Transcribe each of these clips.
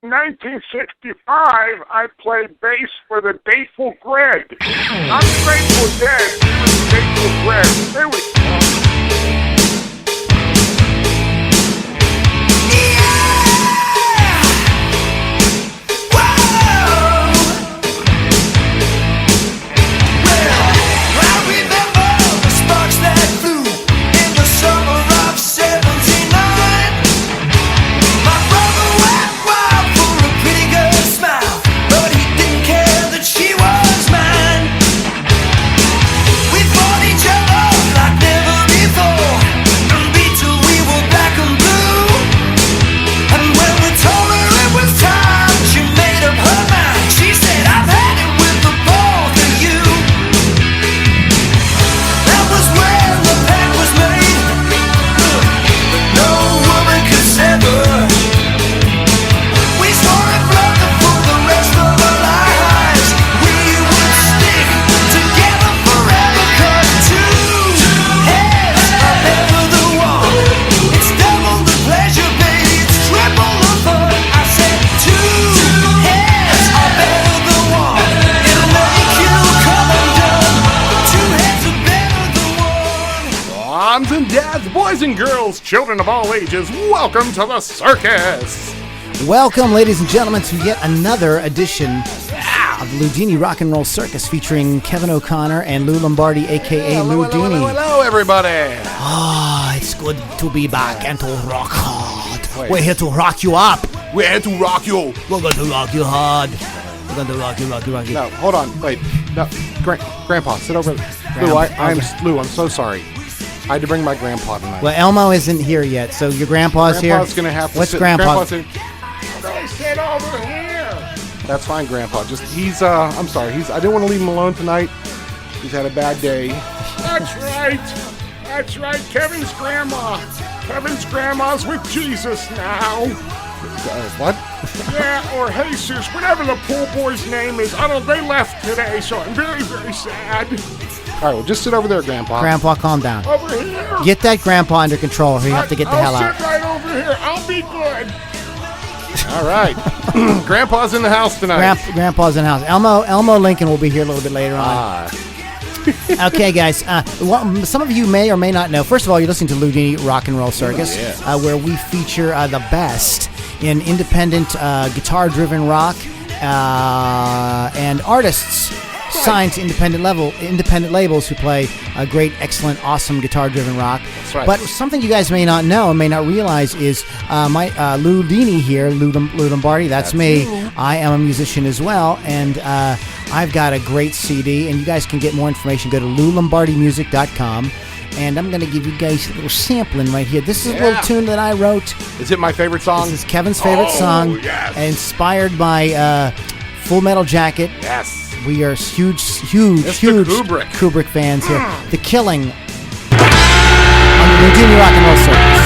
1965, I played bass for the Grateful Dead. I'm Grateful Dead. He was Grateful Dead. Here we go. Boys and girls, children of all ages, welcome to the circus! Welcome, ladies and gentlemen, to yet another edition of the Ludini Rock and Roll Circus featuring Kevin O'Connor and LouLombardi, a.k.a. Loudini. Hello, everybody! It's good to be back and to rock hard. We're here to rock you up. We're here to rock you. We're going to rock you hard. We're going to rock you. No, hold on, wait. No, Grandpa, sit over there. Lou, I'm so sorry. I had to bring my grandpa tonight. Well, Elmo isn't here yet, so your grandpa's here. Grandpa's gonna have to What's sit. Grandpa? They sit over here. That's fine, Grandpa. I'm sorry. I didn't want to leave him alone tonight. He's had a bad day. That's right. Kevin's grandma's with Jesus now. What? Yeah, or Jesus, whatever the pool boy's name is. They left today, so I'm very, very sad. All right, well, just sit over there, Grandpa. Grandpa, calm down. Over here. Get that grandpa under control, or you have to get the hell out. I'll sit right over here. I'll be good. All right. Grandpa's in the house tonight. Grandpa's in the house. Elmo Lincoln will be here a little bit later on. Okay, guys. Some of you may or may not know. First of all, you're listening to Loudini Rock and Roll Circus, where we feature the best in independent guitar-driven rock and artists signed to independent labels who play great, excellent, awesome guitar-driven rock. That's right. But something you guys may not know and may not realize is my Ludini here, LouLombardi, that's me. You. I am a musician as well, and I've got a great CD, and you guys can get more information. Go to loulombardimusic.com. And I'm going to give you guys a little sampling right here. This is a little tune that I wrote. Is it my favorite song? This is Kevin's favorite song. Yes. Inspired by Full Metal Jacket. Yes. We are huge Kubrick fans here. The Killing on the Ludini Rock and Roll Circus.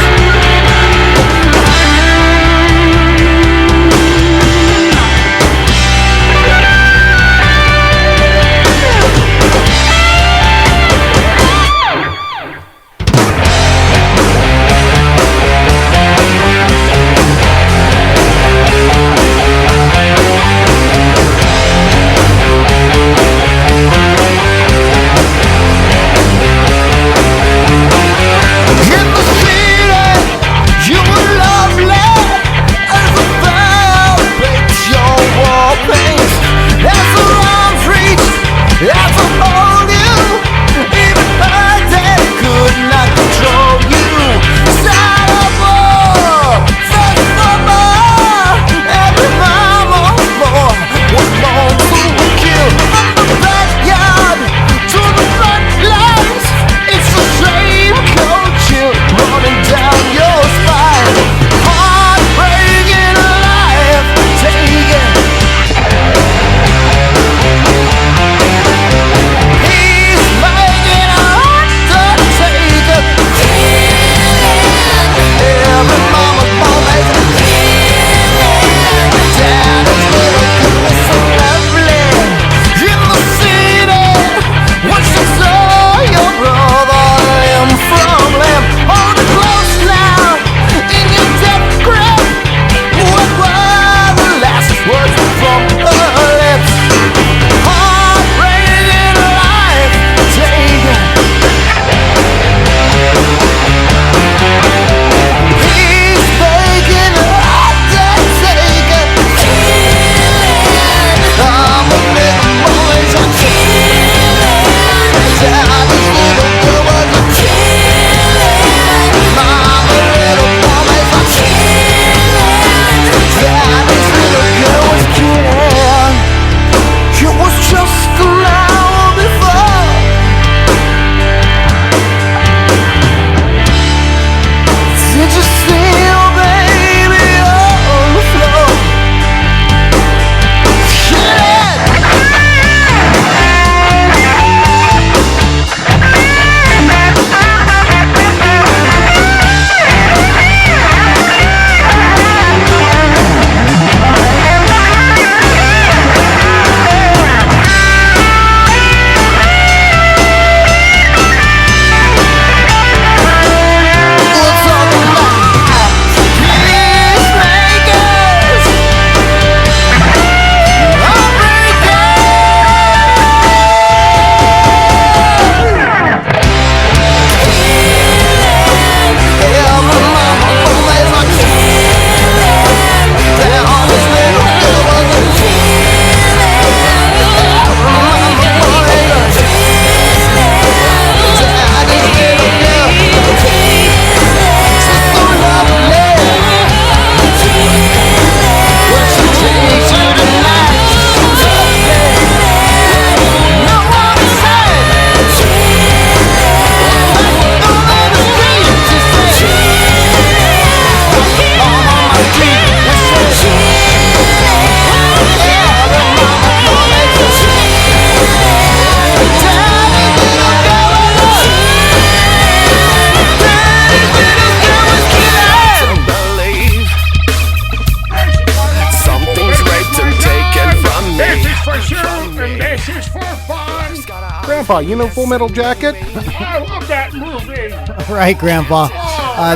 Grandpa, you know Full Metal Jacket? I love that movie. Right, Grandpa.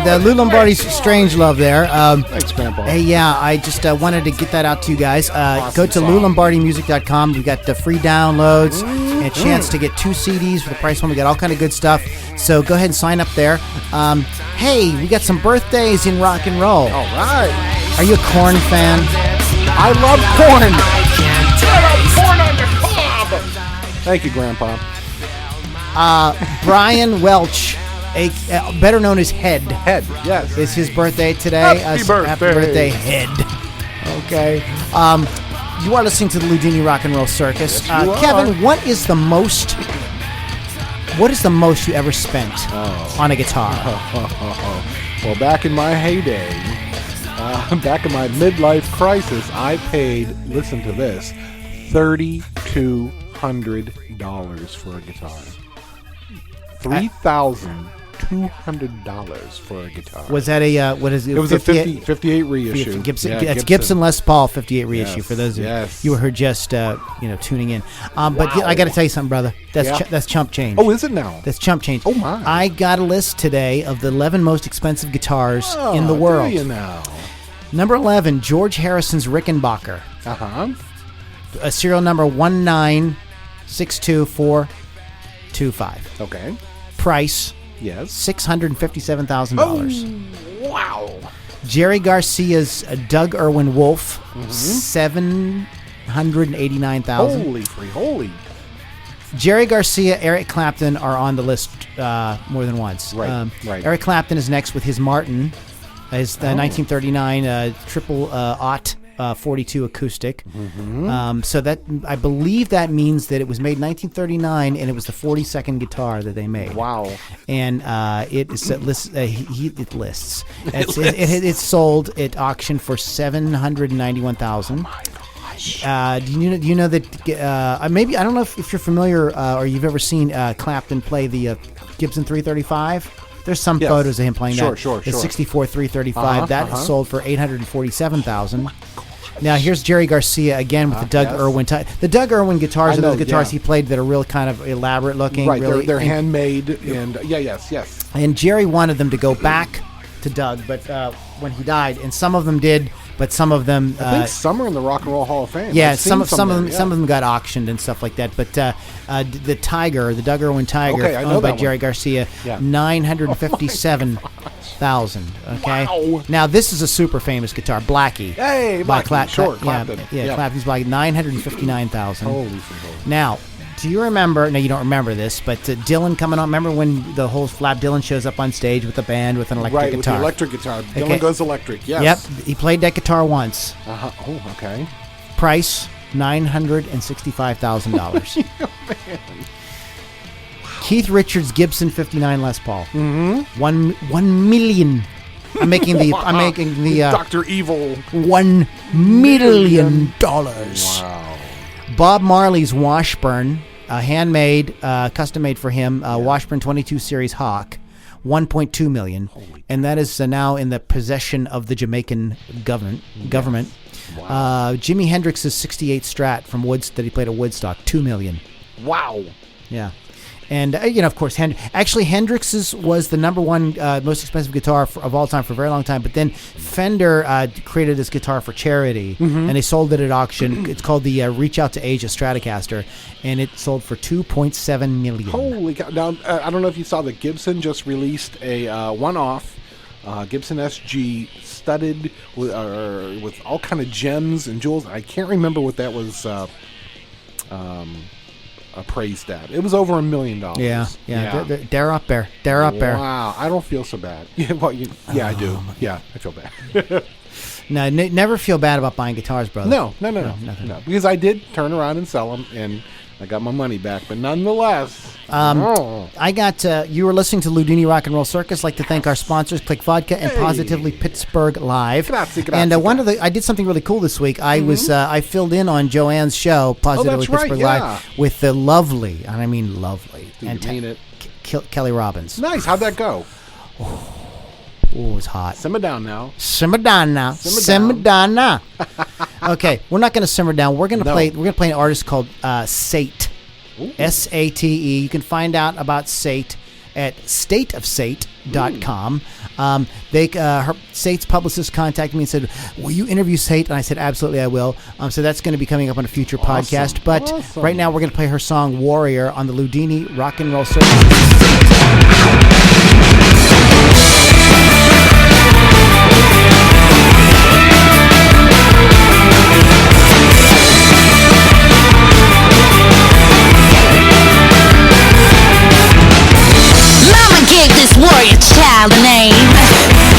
The LouLombardi's Strangelove there. Thanks, Grandpa. Hey, yeah, I just wanted to get that out to you guys. Go to LouLombardimusic.com. We got the free downloads and a chance to get 2 CDs for the price one. We got all kind of good stuff. So go ahead and sign up there. Hey, we got some birthdays in rock and roll. All right. Are you a Korn fan? I love Korn. Corn on the cob. Thank you, Grandpa. Brian Welch, better known as Head. Head, yes. It's his birthday today. Happy birthday. Happy birthday, Head. Okay. You are listening to the Ludini Rock and Roll Circus. Yes, you Kevin, are. what is the most you ever spent on a guitar? Well, back in my heyday, back in my midlife crisis, I paid, listen to this, $3,200 for a guitar. $3,200 for a guitar. Was that a what is it? It was a 58 reissue. Gibson. Yeah, It's Gibson Les Paul 58 reissue. Yes, For those of yes. you who are just tuning in. But I got to tell you something, brother. That's chump change. Oh, is it now? That's chump change. Oh, my. I got a list today of the 11 most expensive guitars in the do world. you know? Number 11, George Harrison's Rickenbacker. Uh-huh. Serial number 1962425. Okay. Price Yes. $657,000. Wow. Jerry Garcia's Doug Irwin Wolf, $789,000. Holy. Jerry Garcia, Eric Clapton are on the list more than once. Right, right. Eric Clapton is next with his Martin, his 1939 triple aught 42 acoustic. So that I believe that means that it was made 1939, and it was the 42nd guitar that they made. Wow. And it lists. It's sold at auction for $791,000. Do you know that? Maybe I don't know if you're familiar or you've ever seen Clapton play the Gibson 335. There's some photos of him playing that. Sure. The 64 335 that sold for $847,000. Now here's Jerry Garcia again with the Doug Irwin. The Doug Irwin guitars are those guitars he played that are real kind of elaborate looking. Right, really, they're handmade and yes. And Jerry wanted them to go back to Doug, but when he died, and some of them did, but some of them. I think some are in the Rock and Roll Hall of Fame. Yeah, I've seen some of them got auctioned and stuff like that. But the Tiger, the Doug Irwin Tiger, owned by Jerry Garcia, $957,000. Okay. Wow. Now this is a super famous guitar, Blackie. Hey, by Clapton. Clapton. Clapton's Blackie, $959,000. Holy. Now, do you remember? No, you don't remember this, but Dylan coming on. Remember when the whole Flap Dylan shows up on stage with the band with an electric guitar? Right, with the electric guitar. Dylan goes electric. Yes. Yep. He played that guitar once. Oh, okay. Price $965,000. Keith Richards Gibson 59 Les Paul. $1 million. I'm making the Dr. Evil. $1 million. Wow. Bob Marley's Washburn, handmade, custom made for him, Washburn 22 Series Hawk, $1.2 million, and that is now in the possession of the Jamaican government. Wow. Jimi Hendrix's 68 Strat from Woods that he played at Woodstock, $2 million. Wow. Yeah. And, of course, Hendrix's was the number one most expensive guitar of all time for a very long time. But then Fender created this guitar for charity, and they sold it at auction. It's called the Reach Out to Asia Stratocaster, and it sold for $2.7 million. Holy cow. Now, I don't know if you saw that Gibson just released a one-off Gibson SG studded with all kind of gems and jewels. I can't remember what that was appraised at. It was over $1 million. Yeah. They're up there. Wow, I don't feel so bad. Yeah, well, I do. Yeah, I feel bad. No, never feel bad about buying guitars, brother. No. Because I did turn around and sell them, and I got my money back. But nonetheless, I got. You were listening to Ludini Rock and Roll Circus. I'd like to thank our sponsors, Click Vodka and Positively Pittsburgh Live. Grazie. And I did something really cool this week. I was I filled in on Joanne's show, Positively Pittsburgh Live, with the lovely, and I mean lovely, and Kelly Robbins. Nice. How'd that go? Oh, it was hot. Simmer down now. Simmer down now. Okay, we're not going to simmer down. We're going to play. We're going to play an artist called Sate. Sate. You can find out about Sate at stateofsate.com. Sate's publicist contacted me and said, will you interview Sate? And I said, absolutely, I will. So that's going to be coming up on a future podcast. But right now, we're going to play her song Warrior on the Ludini Rock and Roll Circus. Gave this warrior child a name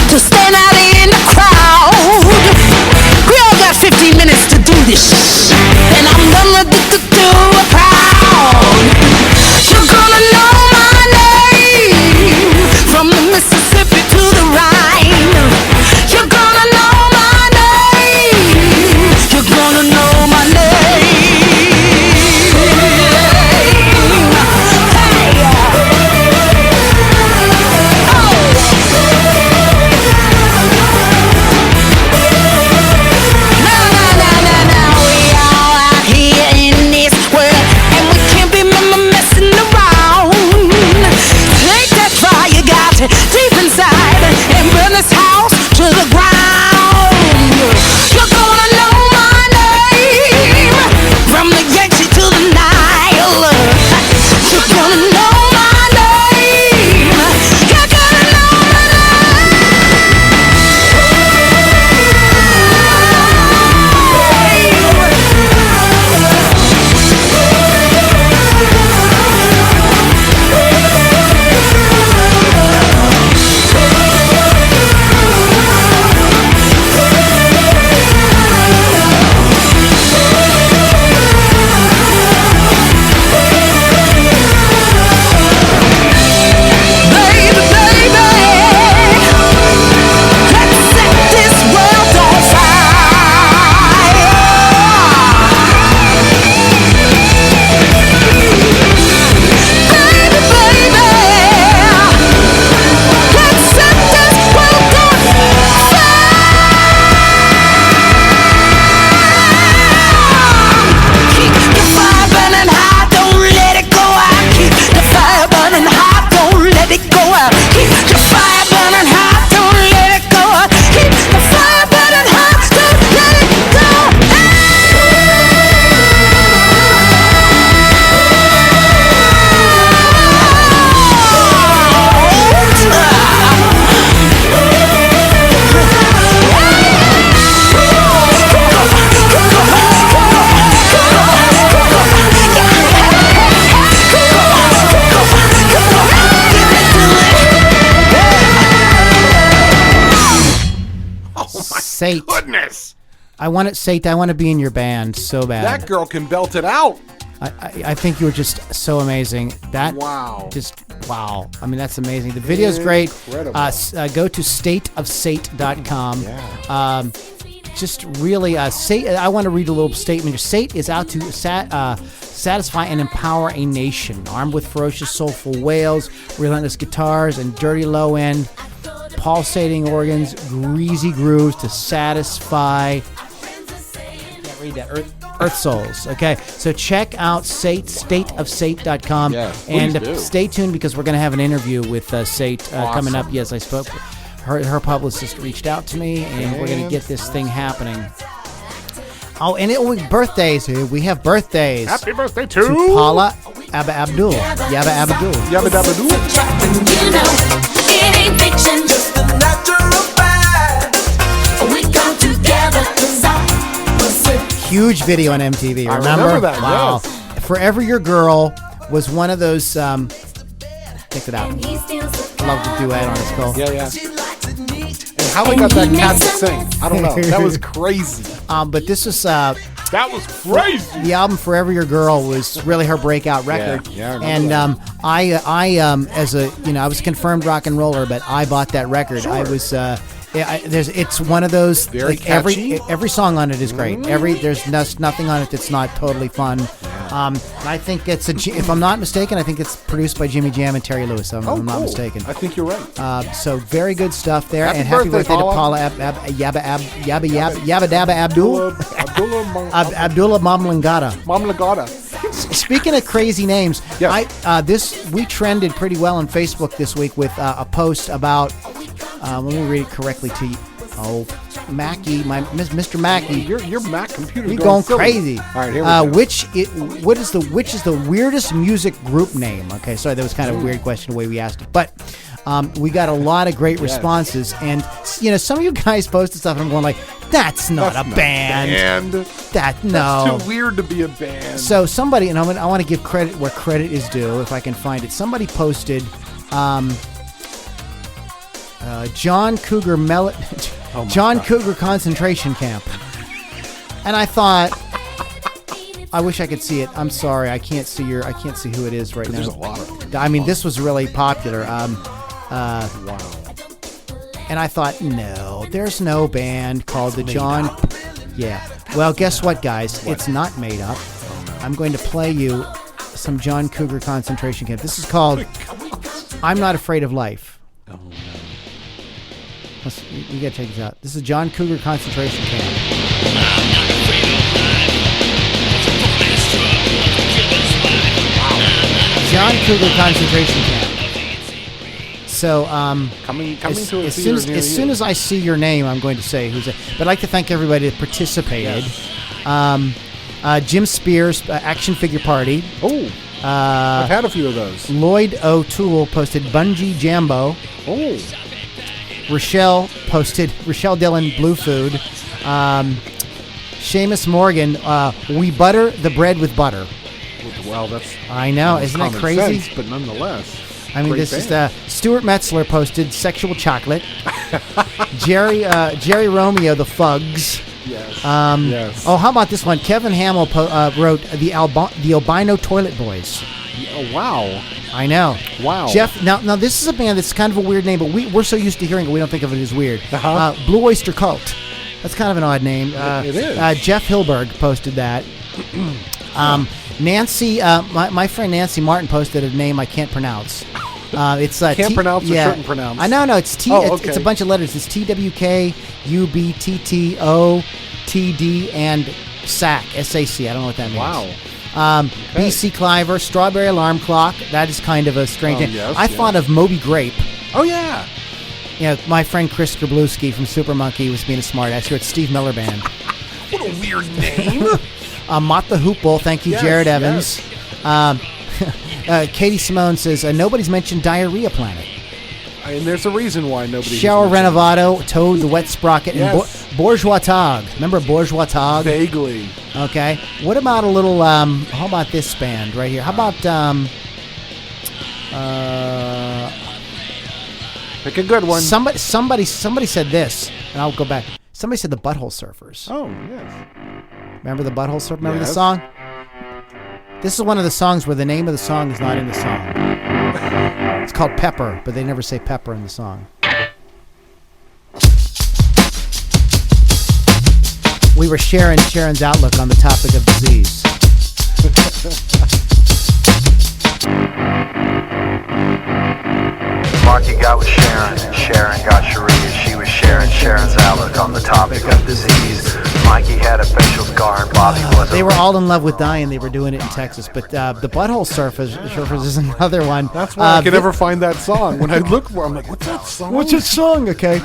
to stand out in the crowd. We all got 15 minutes to do this, and I'm gonna do a proud. You're gonna know my name from the Mississippi to the Rhine. You're gonna know my name. You're gonna know my name. Deep inside and burn this house to the ground. You're gonna know my name from the Yangtze to the Nile. You're gonna know my name. You're gonna know my Sate. Goodness. I want it, Sate. I want to be in your band so bad. That girl can belt it out. I think you were just so amazing. Wow. Just wow. I mean, that's amazing. The video's great. Incredible. Go to stateofsate.com. Yeah. Just really, Sate. I want to read a little statement. Sate is out to satisfy and empower a nation, armed with ferocious, soulful wails, relentless guitars, and dirty low end, pulsating organs, greasy grooves to satisfy. Can't read that. Earth Souls. Okay, so check out stateofsate.com. Yes, and please do. Stay tuned because we're going to have an interview with Sate coming up. Yes, I spoke. Her publicist reached out to me, and we're going to get this thing happening. Oh, and it will be birthdays. We have birthdays. Happy birthday to Paula Abdul. Yabba Abdul. Yabba dabba doo. You know, it ain't fiction, just the natural fact. We come together 'cause I was it. Huge video on MTV. I Remember? remember that, Wow. yes. Forever Your Girl was one of those. Check it out. Love the duet on his call. Yeah. And how they got that cat to sing, I don't know. That was crazy. But this was That was crazy. the album "Forever Your Girl" was really her breakout record. Yeah, I remember and that. I as a I was a confirmed rock and roller, but I bought that record. Sure. I was it's one of those Very like every catchy. every song on it is great. There's nothing on it that's not totally fun. I think it's if I'm not mistaken, I think it's produced by Jimmy Jam and Terry Lewis. If I'm not cool. mistaken. I think you're right. So very good stuff there, Happy and happy birthday, birthday to Paula. Yabba Dabba Abdul. Abdullah Abdullah Mamlangata. Mom Lagata. Speaking of crazy names, Yes. we trended pretty well on Facebook this week with a post about. Let me read it correctly to you. Oh, Mackie, Mr. Mackie, Your Mac computer. you're going silly. crazy. All right, here we go. Which is the weirdest music group name? Okay, sorry, that was kind of a weird question the way we asked it, but we got a lot of great responses, and some of you guys posted stuff, and I'm going like, that's not a band. That's too weird to be a band. So somebody, and I want to give credit where credit is due, if I can find it. Somebody posted John Cougar John Cougar concentration camp, and I thought, I wish I could see it. I'm sorry, I can't see who it is right now. There's a lot of them. I mean, this was really popular. Wow. And I thought, no, there's no band called the John. Yeah. Well, guess what, guys? It's not made up. I'm going to play you some John Cougar concentration camp. This is called I'm Not Afraid of Life. Oh, no. You gotta check this out. This is John Cougar concentration camp. John Cougar concentration camp. So, coming as, to a as theater soon near as you. soon as I see your name, I'm going to say who's it. But I'd like to thank everybody that participated. Yes. Jim Spears, Action Figure Party. Oh, I've had a few of those. Lloyd O'Toole posted Bungee Jambo. Oh. Rochelle Dillon, Blue Food. Seamus Morgan, we butter the bread with butter. Well, that's... I know, isn't that common crazy? sense, but nonetheless. I mean, great this band. is Stuart Metzler posted Sexual Chocolate. Jerry Romeo, the Fugs. Yes. Yes. Oh, how about this one? Kevin Hamill wrote the Albino Toilet Boys. Oh, wow. I know. Wow. Jeff. Now this is a band that's kind of a weird name, but we're so used to hearing it, we don't think of it as weird. Uh-huh. Blue Oyster Cult. That's kind of an odd name. It is. Jeff Hilberg posted that. Nancy, my friend Nancy Martin posted a name I can't pronounce. It's can't pronounce or shouldn't pronounce. I know. It's T. Oh, okay. It's a bunch of letters. It's TWK, UBTTO, TD, and SAC. SAC. I don't know what that means. Wow. BC Cliver, Strawberry Alarm Clock. That is kind of a strange name. Yes, I thought of Moby Grape. Oh, yeah. My friend Chris Grabluski from Super Monkey was being a smartass here at Steve Miller Band. What a weird name. Mott the Hoople. Thank you, Yes, Jared Evans. Katie Simone says, nobody's mentioned Diarrhea Planet. And there's a reason why nobody... Shower Renovato, Toad the Wet Sprocket, Yes. and Bourgeois Tog. Remember Bourgeois Tog? Vaguely. Okay. What about a little, how about this band right here? How about, Pick a good one. somebody said this, and I'll go back. Somebody said the Butthole Surfers. Oh, yes. Remember the Butthole Surfers? Remember the Yes. song? This is one of the songs where the name of the song is not in the song. It's called Pepper, but they never say Pepper in the song. We were sharing Sharon's outlook on the topic of disease. Marky got with Sharon, and Sharon got Sharia. She was sharing Sharon's outlook on the topic of disease. Mikey had a facial scar, and Bobby was They were all in love with dying. They were doing it in Texas. But the Butthole Surfers is another one. That's why I could never find that song. When I look for it, I'm like, what's that song? What's that song? Okay.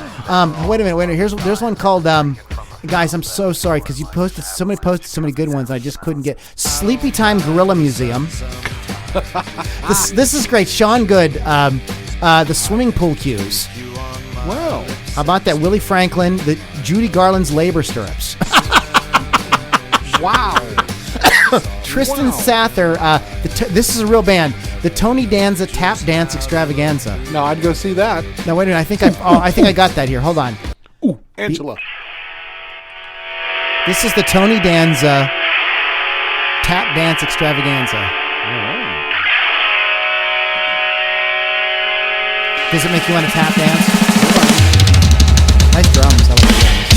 Wait a minute. There's one called... guys, I'm so sorry because somebody posted so many good ones. I just couldn't get... Sleepy Time Gorilla Museum. This is great. Sean Good. The Swimming Pool Cues. Wow. How about that? Willie Franklin, the Judy Garland's Labor Stirrups. Wow. Tristan Sather, this is a real band. The Tony Danza Tap Dance Extravaganza. No, I'd go see that. No, wait a minute. I think I got that here. Hold on. Ooh, Angela. This is the Tony Danza Tap Dance Extravaganza. Does it make you want to tap dance? Nice drums. I like the drums.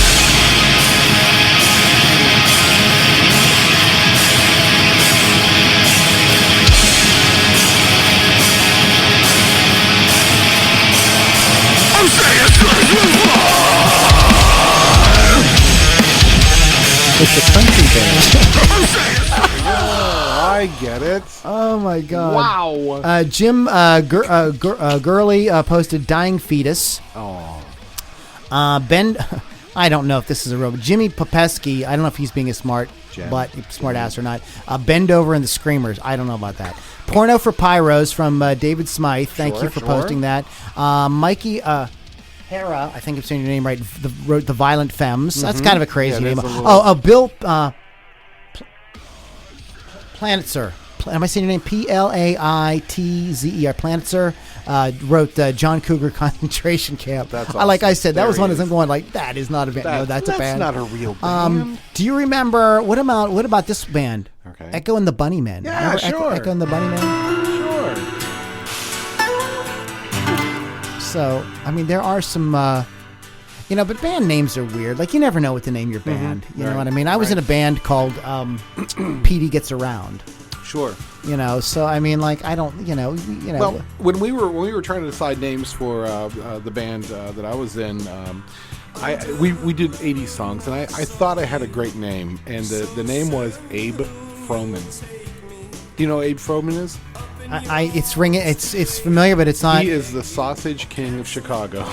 I'm saying It's a country band. I I get it. Oh my God! Wow. Jim Gurley posted "Dying Fetus." Oh. Ben, I don't know if this is a real. Jimmy Popesky, I don't know if he's being a smart ass or not. Bend Over and the Screamers. I don't know about that. Porno for Pyros from David Smythe. Thank you for posting that. Mikey Hera, I think I'm saying your name right. Wrote the Violent Femmes. That's kind of a crazy name. Bill Planitzer. Am I saying your name? Plaitzer. Planitzer wrote John Cougar Concentration Camp. That's awesome. Like I said, that was one of them going like, that is not a band. No, that's a band. That's not a real band. Do you remember, what about this band? Okay. Echo and the Bunnymen. Yeah, sure. Echo and the Bunnymen? Sure. So, I mean, there are some, but band names are weird. Like, you never know what to name your band. You know what I mean? I was in a band called Petey Gets Around. Sure. So I mean, like, I don't, Well, when we were trying to decide names for the band that I was in, we did 80s songs, and I thought I had a great name, and the name was Abe Froman. Do you know who Abe Froman is? It's ringing. It's familiar, but it's not. He is the Sausage King of Chicago.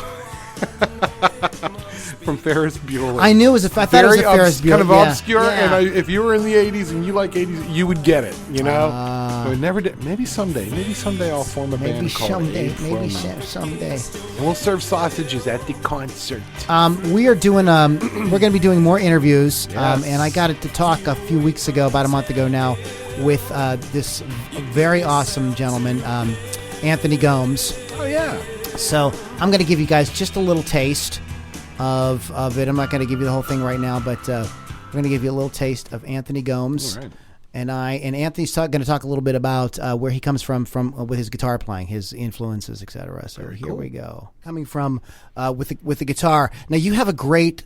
From Ferris Bueller. I knew it was. I thought it was a Ferris Bueller. Kind of obscure, and if you were in the 80s and you like 80s, you would get it, But we never did. Maybe someday I'll form a band called Abe Froman. Someday. And we'll serve sausages at the concert. We are doing. We're going to be doing more interviews. Yes. And I got to talk a few weeks ago, about a month ago now, with this very awesome gentleman, Anthony Gomes. Oh yeah. So I'm going to give you guys just a little taste of it. I'm not going to give you the whole thing right now, but we're going to give you a little taste of Anthony Gomes. All right. And Anthony's going to talk a little bit about where he comes from with his guitar playing, his influences, etc. So here we go. Coming from with the guitar. Now you have a great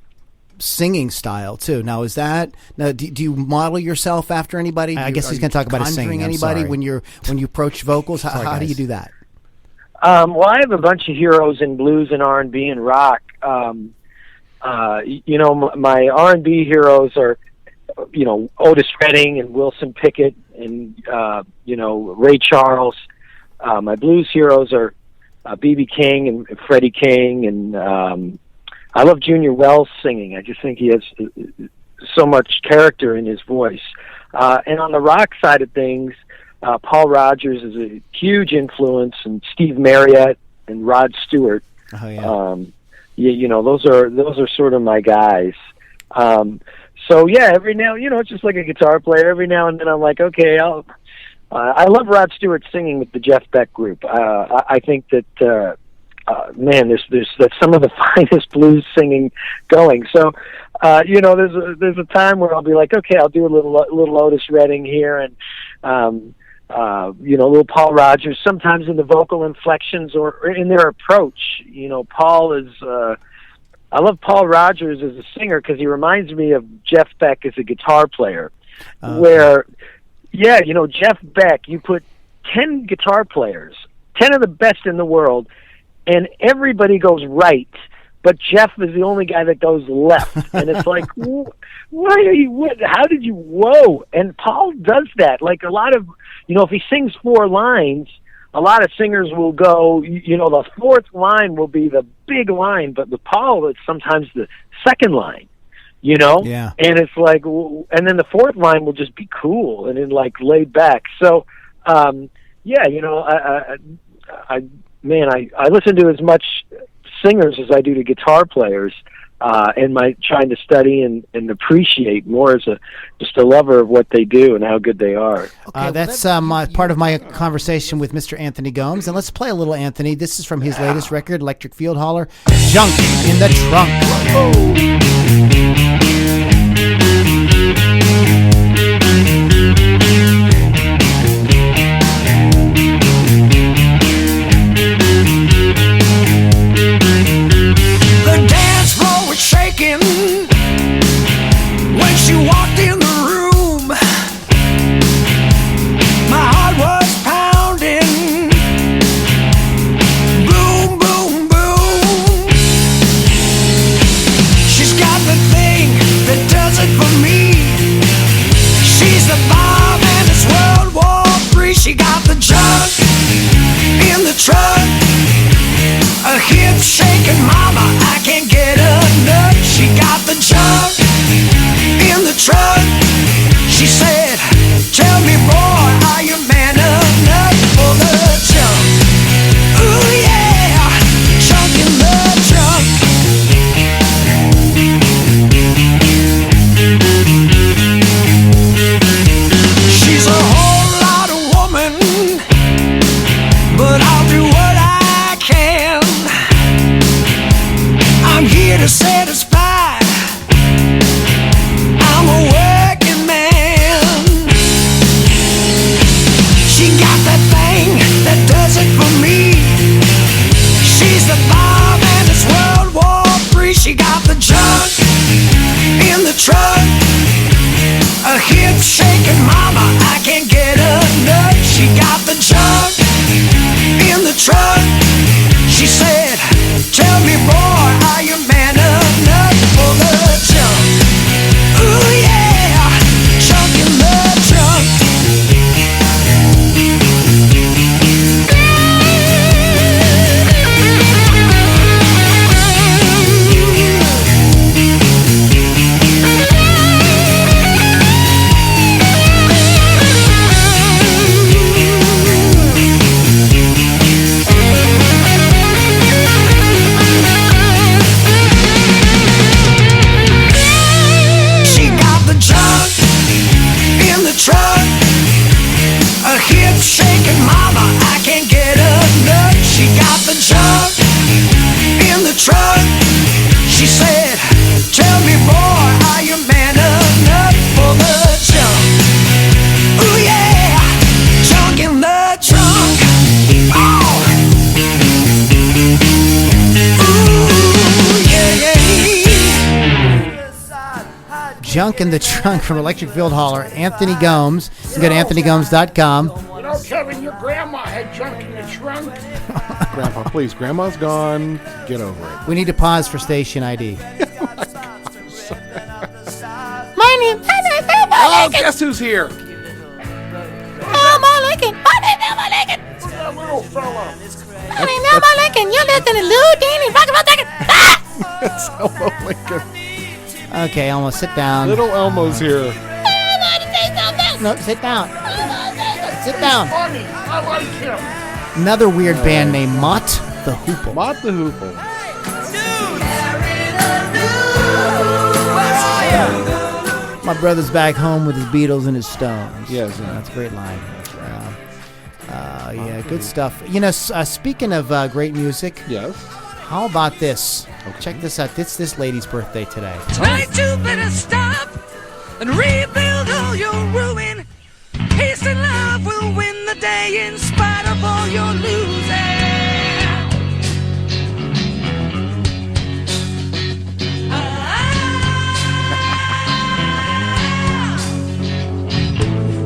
singing style too. Now do you model yourself after anybody? I guess he's going to talk about his singing. Anybody when you approach vocals? How do you do that? Well, I have a bunch of heroes in blues and R&B and rock. My R&B heroes are, Otis Redding and Wilson Pickett and, Ray Charles. My blues heroes are B.B. King and Freddie King. And I love Junior Wells singing. I just think he has so much character in his voice. And on the rock side of things, Paul Rodgers is a huge influence, and Steve Marriott and Rod Stewart. Oh yeah. Those are sort of my guys. So yeah, every now, it's just like a guitar player. Every now and then I'm like, okay, I love Rod Stewart singing with the Jeff Beck group. I think that that's some of the finest blues singing going. So there's a time where I'll be like, okay, I'll do a little Otis Redding here, and little Paul Rodgers, sometimes in the vocal inflections or in their approach. Paul is, I love Paul Rodgers as a singer because he reminds me of Jeff Beck as a guitar player, where, Jeff Beck, you put 10 guitar players, 10 of the best in the world, and everybody goes right, but Jeff is the only guy that goes left. And it's like, how did you, whoa. And Paul does that. Like a lot of, if he sings 4 lines, a lot of singers will go, the 4th line will be the big line, but with Paul, it's sometimes the 2nd line, Yeah. And it's like, and then the 4th line will just be cool and then like laid back. So, I listen to as much singers as I do to guitar players, and trying to study and appreciate more as just a lover of what they do and how good they are. That's part of my conversation with Mr. Anthony Gomes, and let's play a little Anthony. This is from his latest record, Electric Field Holler, Junk in the Trunk. When she walked in the room, my heart was pounding. Boom, boom, boom. She satisfied. I'm a working man. She got that thing that does it for me. She's the bomb and it's World War III. She got the junk in the truck, a hip shaking mama, I can't get enough. She got the junk in the truck. She said, tell me boy, are you man enough for the junk? Ooh yeah, junk in the trunk. Truck, a hip shaking mama, I can't get enough. She got the junk in the truck. She said, tell me boy, are you man enough for the junk? Ooh yeah, junk in the trunk. Oh. Ooh yeah, yeah. Junk in the Trunk from Electric Field Holler, Anthony Gomes. You can go to anthonygomes.com. You know, Kevin, your grandma had junk in the trunk. Grandpa, please. Grandma's gone. Get over it. We need to pause for station ID. Oh, guess who's here? Look at that little fella. You're listening to Loudini, rock and roll second. It's Elmo Lincoln. Okay, Elmo, sit down. Little Elmo's here. No, sit down. Sit down. Funny. I like him. Another weird band named Mott the Hoople. Mott the Hoople. My brother's back home with his Beatles and his Stones. Yes, That's a great line. Yeah, good stuff. You know, speaking of great music, Yes. how about this? Okay. Check this out. It's this lady's birthday today. Tonight you better stop and rebuild all your ruin. Peace and love will win the day in spite of all your losing.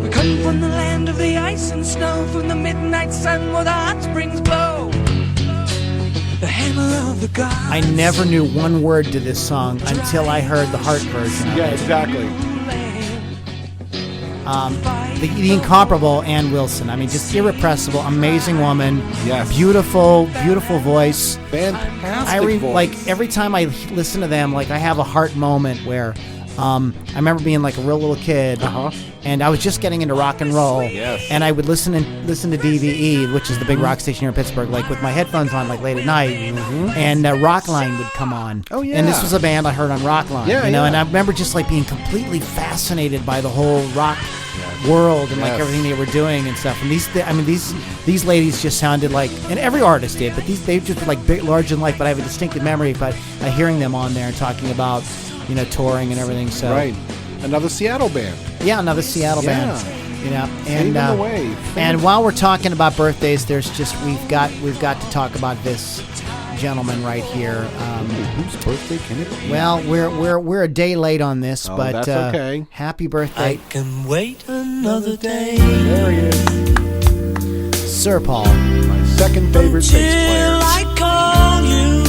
We come from the land of the ice and snow, from the midnight sun where the hot springs blow. The hammer of the gods. I never knew one word to this song until I heard the Heart version of Yeah, it. exactly. The incomparable Ann Wilson. I mean, just irrepressible, amazing woman. Yes. Beautiful, beautiful voice. Fantastic voice. Like every time I listen to them, like I have a heart moment where I remember being like a real little kid, and I was just getting into rock and roll. Yes. And I would listen to DVE, which is the big rock station here in Pittsburgh, like with my headphones on, like late at night, and Rockline would come on. Oh, yeah. And this was a band I heard on Rockline. Yeah, you know. yeah. And I remember just like being completely fascinated by the whole rock world and like Yes. everything they were doing and stuff. And these ladies just sounded like, and every artist did, but they just were like big, large in life. But I have a distinctive memory by hearing them on there and talking about, you know, touring and everything. So Right. Another Seattle band. yeah, another Seattle band. You know, and Paving the way. and while we're talking about birthdays, there's just we've got to talk about this gentleman right here. Whose birthday can it be? Well, we're a day late on this, Oh, but that's okay. Happy birthday, can wait another day. There he is. Sir Paul. My second favorite bass player. I call you.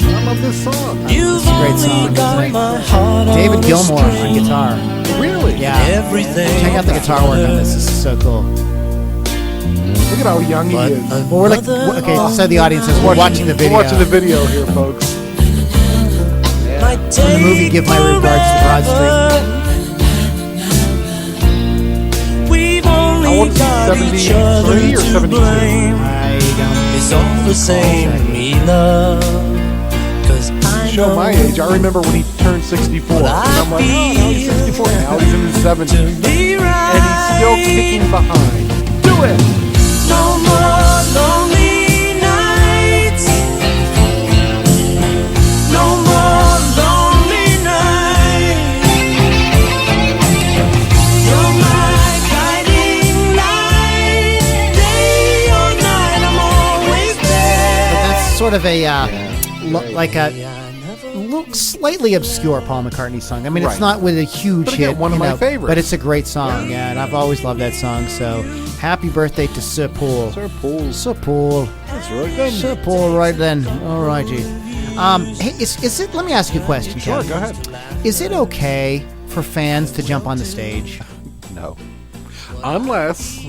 I love this song. You've It's a great song, only got isn't it? my heart David on a Gilmour on string. guitar. Really? Yeah. Everything Check out the guitar work on this. This is so cool. Look at how young he is. Well, we're like, okay, so the audience is watching the video. We're watching the video here, folks. From the movie Give My Regards to Broad Street. We've How only old is he? got each other 73 or to 72? blame. I don't. It's all the same to me, love. 'Cause I Show my know age. I remember when he turned 64. And I'm like, oh, now he's 64. Now he's in his 70s. to be right. And he's still kicking behind. Do it! No more lonely nights. sort of a like a slightly obscure Paul McCartney song. I mean, it's not with a huge hit, one of my favorites. but it's a great song. Yeah, and I've always loved that song. So, happy birthday to Sir Paul. Sir Paul. That's right then. Sir Paul, right then. All righty. Hey, is it? Let me ask you a question. Sure, Kevin. go ahead. Is it okay for fans to jump on the stage? No. Unless,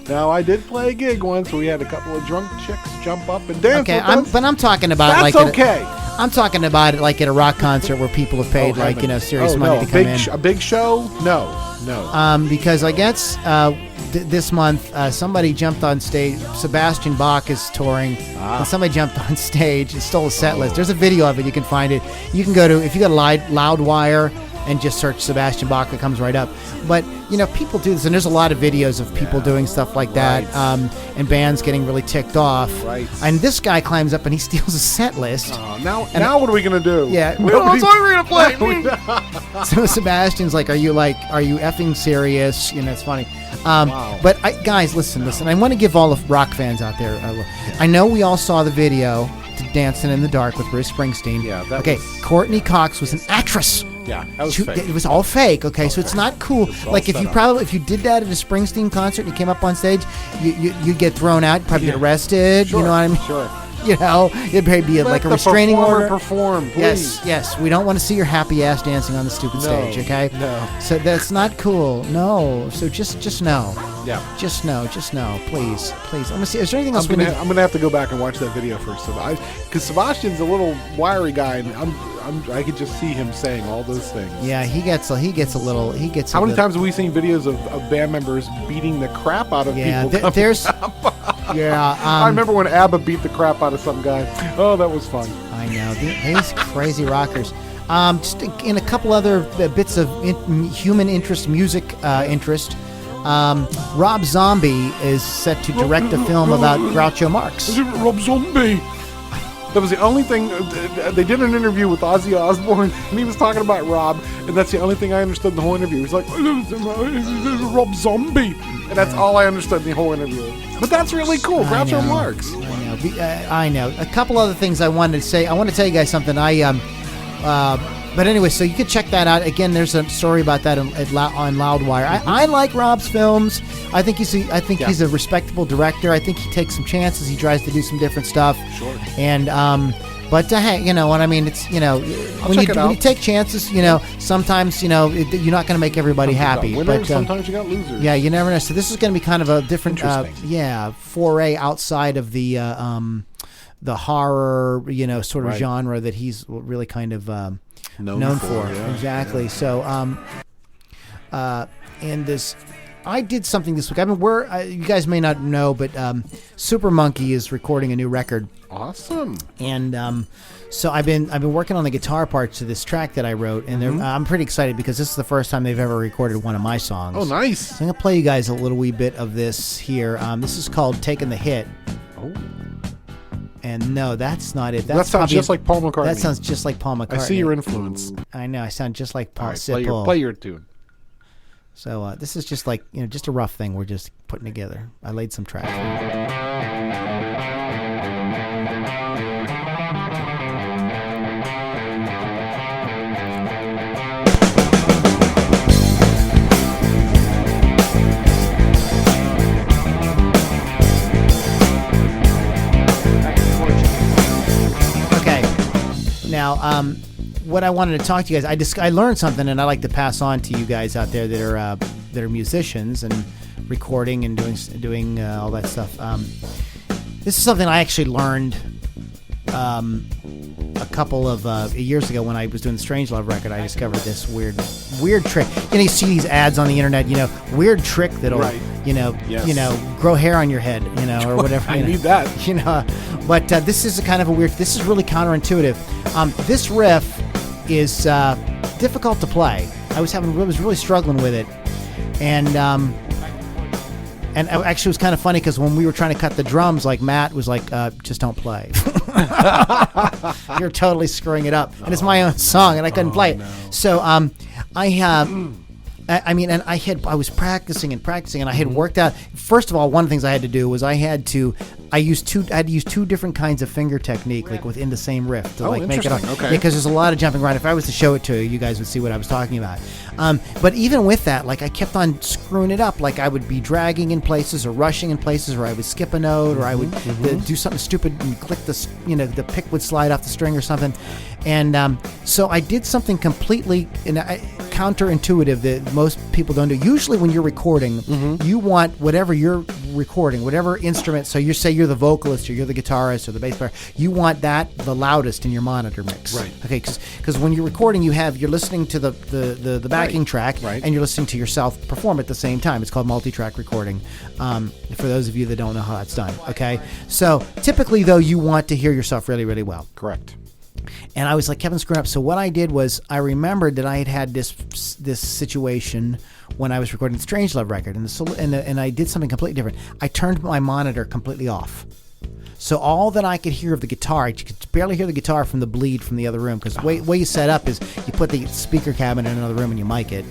now I did play a gig once where we had a couple of drunk chicks jump up and dance Okay, with us. but I'm talking about That's like okay. I'm talking about it like at a rock concert where people have paid serious money to come in. A big show? No. Because I guess this month somebody jumped on stage. Sebastian Bach is touring, and somebody jumped on stage and stole a set list. There's a video of it. You can find it. You can go to, if you got Loudwire and just search Sebastian Bach, it comes right up. But people do this, and there's a lot of videos of people doing stuff like that, and bands getting really ticked off. Right. And this guy climbs up and he steals a set list. Now what are we gonna do? Yeah, what song are we gonna play? So Sebastian's like, are you effing serious? It's funny. Wow. But guys, listen. I want to give all the rock fans out there. I know we all saw the video to Dancing in the Dark with Bruce Springsteen. Yeah. That was... Courtney Cox was an actress. Yeah, that was fake. It was all fake. Okay, so it's not cool. Like if you did that at a Springsteen concert and you came up on stage, you'd get thrown out. You'd probably get arrested. Sure, you know what I mean? Sure. It'd probably be like a restraining order. Perform, please. Yes. We don't want to see your happy ass dancing on the stupid stage. Okay. No. So that's not cool. No. So just no. Yeah. Just no. Please. I'm gonna see. Is there anything else I'm gonna have to go back and watch that video first, because Sebastian's a little wiry guy, and I could just see him saying all those things. Yeah, he gets a little. How many times have we seen videos of band members beating the crap out of people? There's. Yeah. I remember when ABBA beat the crap out of some guy. Oh, that was fun. I know. These crazy rockers. Just in a couple other bits of human interest, music interest, Rob Zombie is set to direct a film about Groucho Marx. Is it Rob Zombie? That was the only thing. They did an interview with Ozzy Osbourne, and he was talking about Rob, and that's the only thing I understood in the whole interview. He's like, Rob Zombie, and that's all I understood in the whole interview. But that's really cool, Groucho Marx. I know. A couple other things I wanted to say. I want to tell you guys something. But anyway, so you can check that out. Again, there's a story about that on Loudwire. I like Rob's films. I think he's a respectable director. I think he takes some chances. He tries to do some different stuff. Sure. And but hey, you know what I mean? It's when you take chances, sometimes you're not going to make everybody happy. Winners, sometimes you got losers. Yeah, you never know. So this is going to be kind of a different foray outside of the horror sort of genre that he's really kind of known for. Yeah. Exactly. Yeah. So and this, I did something this week. I mean, you guys may not know, but Super Monkey is recording a new record. Awesome. And so I've been working on the guitar parts to this track that I wrote, and I'm pretty excited because this is the first time they've ever recorded one of my songs. Oh, nice. So I'm gonna play you guys a little wee bit of this here. This is called "Taking the Hit." Oh. And no, that's not it. That sounds just like Paul McCartney. That sounds just like Paul McCartney. I see your influence. I know. I sound just like Paul. All right, play your tune. So this is just like just a rough thing we're just putting together. I laid some tracks. Now, what I wanted to talk to you guys, I learned something, and I like to pass on to you guys out there that are musicians and recording and doing all that stuff. This is something I actually learned a couple of years ago when I was doing the Strangelove record. I discovered this weird trick. You see these ads on the internet, weird trick that'll grow hair on your head, or whatever. I need that. But this is a kind of this is really counterintuitive. This riff is difficult to play. I was really struggling with it, and it actually was kind of funny because when we were trying to cut the drums, like Matt was like, "Just don't play. You're totally screwing it up." And it's my own song, and I couldn't play it. No. So I was practicing, and I had worked out. First of all, one of the things I had to do was I had to I had to use two different kinds of finger technique, like within the same riff to like make it. Okay. Because there's a lot of jumping around. If I was to show it to you, you guys would see what I was talking about. But even with that, like I kept on screwing it up. Like I would be dragging in places or rushing in places, or I would skip a note, or I would do something stupid and click the pick would slide off the string or something. And so I did something completely counterintuitive that most people don't do. Usually when you're recording, you want whatever you're recording, whatever instrument. So you say you're the vocalist or you're the guitarist or the bass player. You want that the loudest in your monitor mix. Right. Okay. Because when you're recording, you're listening to the backing track, and you're listening to yourself perform at the same time. It's called multi-track recording. For those of you that don't know how that's done. Okay. So typically though, you want to hear yourself really, really well. Correct. And I was like, Kevin, screwing up. So what I did was I remembered that I had this situation when I was recording the Strangelove record, and I did something completely different. I turned my monitor completely off. So all that I could hear of the guitar, you could barely hear the guitar from the bleed from the other room, because the way you set up is you put the speaker cabinet in another room and you mic it,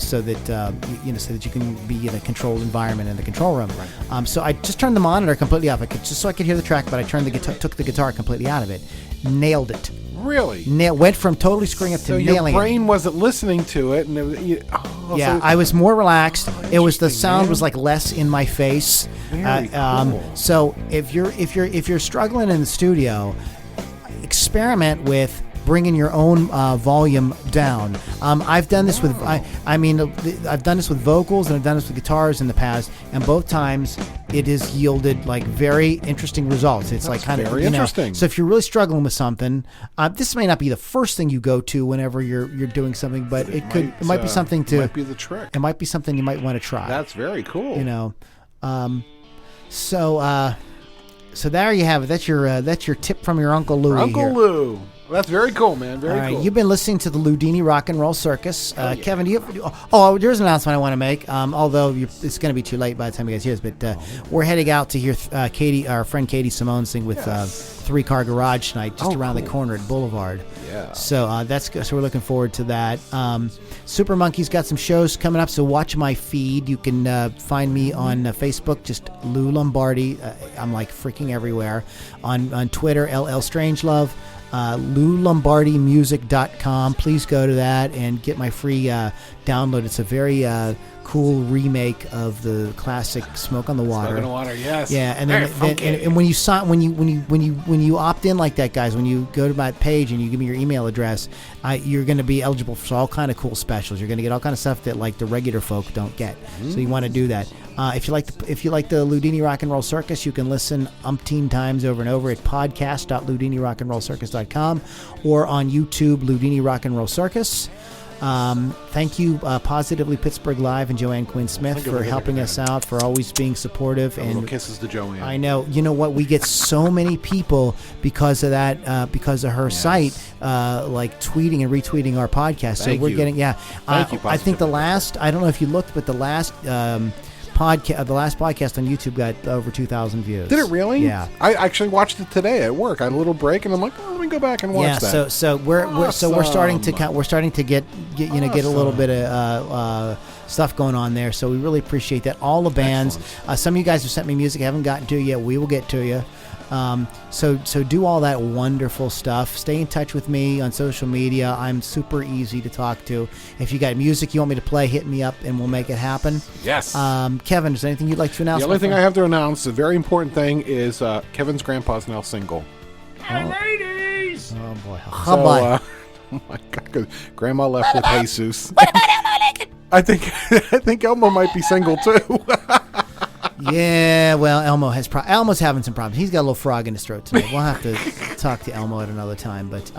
so that you can be in a controlled environment in the control room. Right. So I just turned the monitor completely off, just so I could hear the track, but I took the guitar completely out of it, nailed it. Really? Went from totally screwing up to nailing it. So your brain wasn't listening to it, and I was more relaxed. It was the sound was like less in my face. Very cool. So if you're struggling in the studio, experiment with bringing your own volume down. I've done this with I've done this with vocals and I've done this with guitars in the past, and both times it has yielded like very interesting results. It's like kind of very interesting. So if you're really struggling with something, this may not be the first thing you go to whenever you're doing something, but it might be something to. It might be the trick. It might be something you might want to try. That's very cool. So there you have it. That's your tip from your Uncle Louie. Uncle Lou. Well, that's very cool, man. Very cool. You've been listening to the Loudini Rock and Roll Circus. Kevin, there's an announcement I want to make, although it's going to be too late by the time you guys hear this, but we're heading out to hear our friend Katie Simone sing with Three Car Garage tonight, just around the corner at Boulevard. Yeah. So that's good. So we're looking forward to that. Super Monkey's got some shows coming up, so watch my feed. You can find me on Facebook, just LouLombardi. I'm like freaking everywhere. On Twitter, LL Strangelove. LouLombardimusic.com. Please go to that and get my free download. It's a very cool remake of the classic Smoke on the Water. Smoke on the Water, yes. Yeah, and then and when you opt in like that, guys, when you go to my page and you give me your email address, you're going to be eligible for all kind of cool specials. You're going to get all kind of stuff that like the regular folk don't get. So you want to do that. If you like the Ludini Rock and Roll Circus, you can listen umpteen times over and over at podcast.loudinirockandrollcircus.com or on YouTube, Loudini Rock and Roll Circus. Thank you, Positively Pittsburgh Live and Joanne Quinn Smith for helping us out, for always being supportive. And kisses to Joanne. I know. You know what? We get so many people because of that, because of her site, like tweeting and retweeting our podcast. So we're getting Thank you, I think the last, I don't know if you looked, but the last podcast on YouTube got over 2,000 views. Did it really? Yeah. I actually watched it today at work. I had a little break, and I'm like, let me go back and watch that. Yeah. So we're starting to get a little bit of stuff going on there. So we really appreciate that. All the bands. Some of you guys have sent me music I haven't gotten to yet. We will get to you. So do all that wonderful stuff. Stay in touch with me on social media. I'm super easy to talk to. If you got music you want me to play, hit me up and we'll make it happen. Yes. Kevin, is there anything you'd like to announce? The only thing I have to announce, a very important thing, is Kevin's grandpa's now single. Hey, ladies! Oh boy. Oh my God, 'cause Grandma left with Jesus. I think Elmo might be single too. Yeah, well, Elmo's having some problems. He's got a little frog in his throat today. We'll have to talk to Elmo at another time. But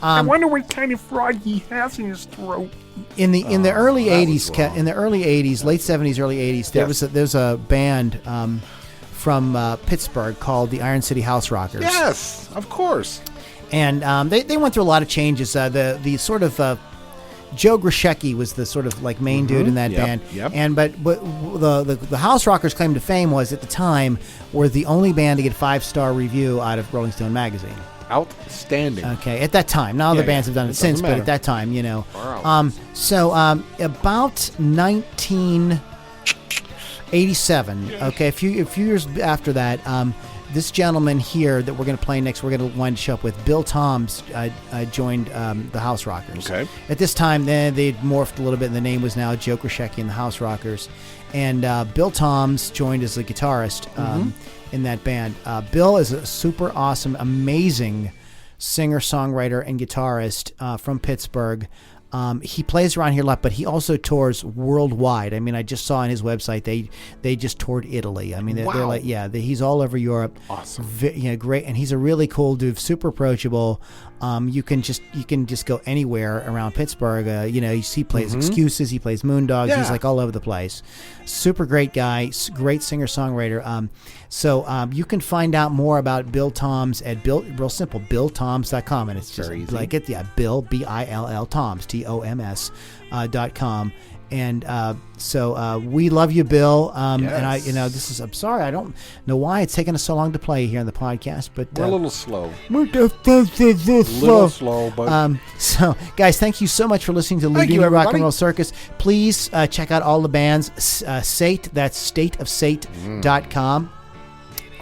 I wonder what kind of frog he has in his throat. In the early '80s, late '70s, early '80s, there's a band from Pittsburgh called the Iron City House Rockers. Yes, of course. And they went through a lot of changes. The sort of Joe Grishecki was the sort of like main dude in that band. Yep. And but the House Rockers' claim to fame was at the time were the only band to get 5-star review out of Rolling Stone magazine. Outstanding. Okay, at that time. Now other bands have done it since, but at that time, you know. So about 87. Okay, a few years after that, this gentleman here that we're going to play next, we're going to wind up with Bill Toms joined the House Rockers. Okay. At this time, then they'd morphed a little bit, and the name was now Joe Krashecki and the House Rockers. And Bill Toms joined as the guitarist in that band. Bill is a super awesome, amazing singer, songwriter, and guitarist from Pittsburgh. He plays around here a lot, but he also tours worldwide. I mean, I just saw on his website they just toured Italy. I mean, they're like, he's all over Europe. Awesome. Great, and he's a really cool dude, super approachable. You can just go anywhere around Pittsburgh. He plays Excuses, he plays Moondogs. He's like all over the place. Super great guy, great singer songwriter. So you can find out more about Bill Toms at real simple, BillToms.com, and it's just very easy. like it. Yeah, Bill BILL Toms TOMS.com. And so we love you, Bill. And I'm sorry, I don't know why it's taken us so long to play here on the podcast, but we're a little slow. We're little slow, but so guys, thank you so much for listening to Ludini Rock and Roll Circus. Please check out all the bands. Sate, that's stateofsate.com.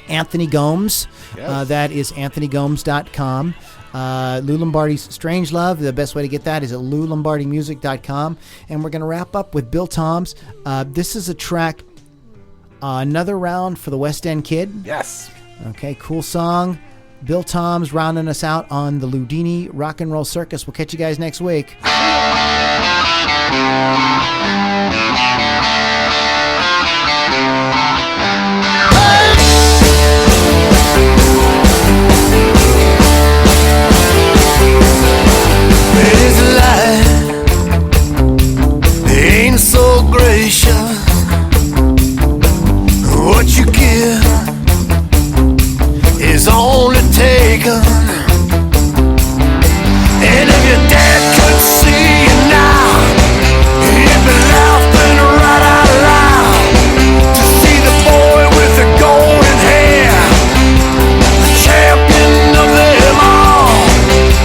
Anthony Gomes, that is anthonygomes.com. LouLombardi's Strangelove, the best way to get that is at loulombardimusic.com. And we're going to wrap up with Bill Toms. This is a track, Another Round for the West End Kid. Yes. Okay, cool song. Bill Toms rounding us out on the Ludini Rock and Roll Circus. We'll catch you guys next week. So gracious, what you give is only taken. And if your dad could see you now, he'd be laughing right out loud to see the boy with the golden hair, the champion of them all.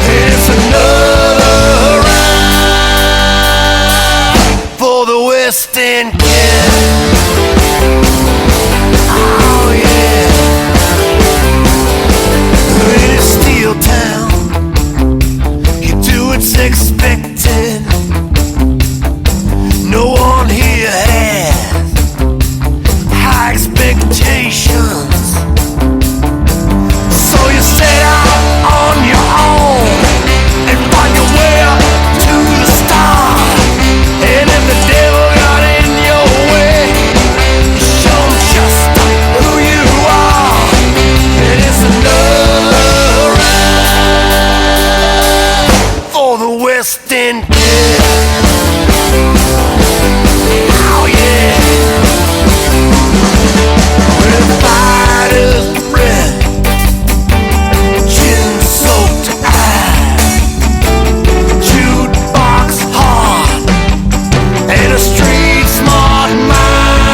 It's another for the West End Kid. Oh yeah. In a steel town, you do what's expected. No one here has high expectations, so you set out on your own and find your way up to the stars. And if the devil got in your way, show him just who you are. And it's another round for the West End Kid. Oh yeah. With fighters breath, gin soaked eyes, jukebox heart, and a street smart mind.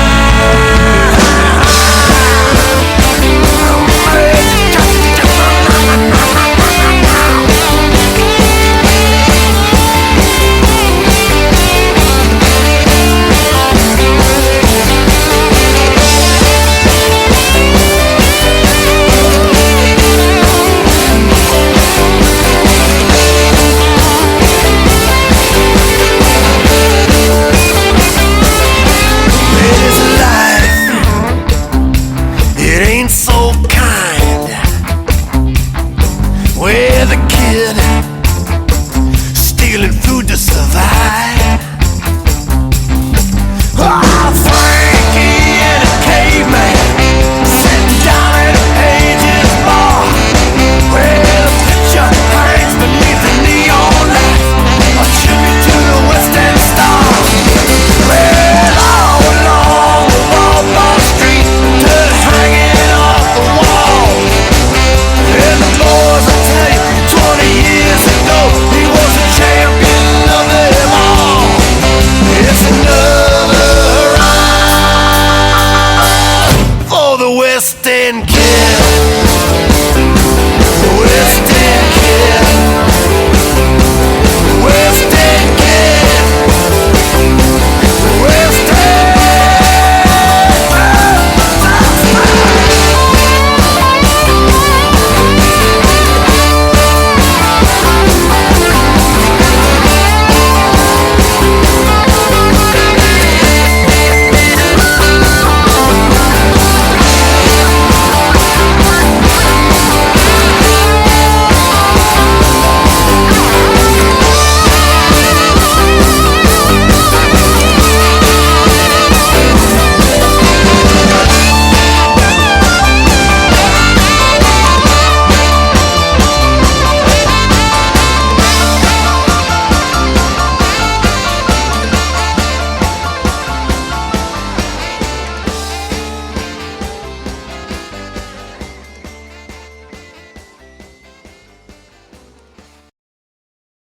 It ain't so kind, where the kid